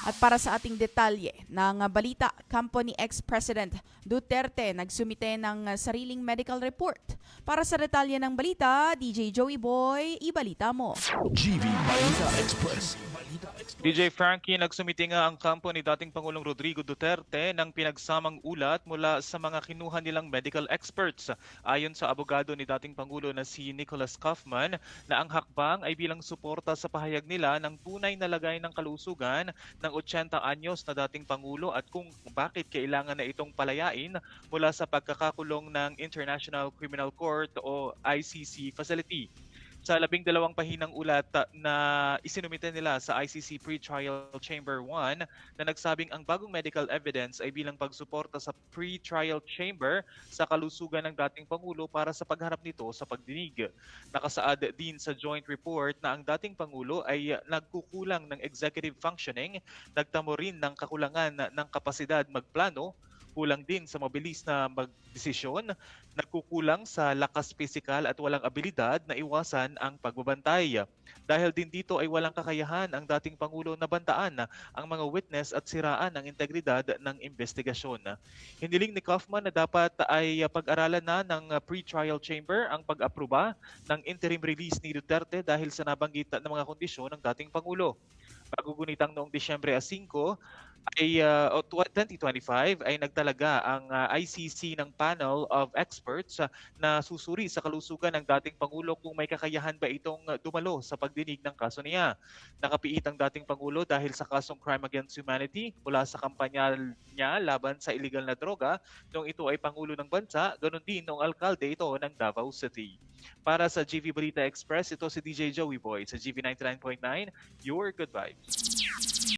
At para sa ating detalye ng balita, kampo ni ex-President Duterte nagsumite ng sariling medical report. Para sa detalye ng balita, DJ Joey Boy, ibalita mo. GV Balita Express. DJ Frankie, nagsumiti nga ang kampo ni dating Pangulong Rodrigo Duterte ng pinagsamang ulat mula sa mga kinuha nilang medical experts. Ayon sa abogado ni dating Pangulo na si Nicholas Kaufman, na ang hakbang ay bilang suporta sa pahayag nila ng tunay na lagay ng kalusugan ng 80 anyos na dating Pangulo at kung bakit kailangan na itong palayain mula sa pagkakakulong ng International Criminal Court o ICC facility. Sa 12 pahinang ulat na isinumite nila sa ICC Pre-Trial Chamber 1 na nagsabing ang bagong medical evidence ay bilang pagsuporta sa pre-trial chamber sa kalusugan ng dating Pangulo para sa pagharap nito sa pagdinig. Nakasaad din sa joint report na ang dating Pangulo ay nagkukulang ng executive functioning, nagtamo rin ng kakulangan ng kapasidad magplano, kulang din sa mabilis na magdesisyon, nagkukulang sa lakas pisikal at walang abilidad na iwasan ang pagbabantay. Dahil din dito ay walang kakayahan ang dating Pangulo na bantaan ang mga witness at siraan ang integridad ng investigasyon. Hiniling ni Kaufman na dapat ay pag-aralan na ng pre-trial chamber ang pag-aproba ng interim release ni Duterte dahil sa nabanggit na mga kondisyon ng dating Pangulo. Pagugunitang noong Disyembre 5 ay 2025 ay nagtalaga ang ICC ng panel of experts na susuri sa kalusugan ng dating Pangulo kung may kakayahan ba itong dumalo sa pagdinig ng kaso niya. Nakapiit ang dating Pangulo dahil sa kasong crime against humanity mula sa kampanya niya laban sa illegal na droga noong ito ay Pangulo ng bansa, ganun din noong alkalde ito ng Davao City. Para sa GV Balita Express, ito si DJ Joey Boy sa GV 99.9, your good vibes.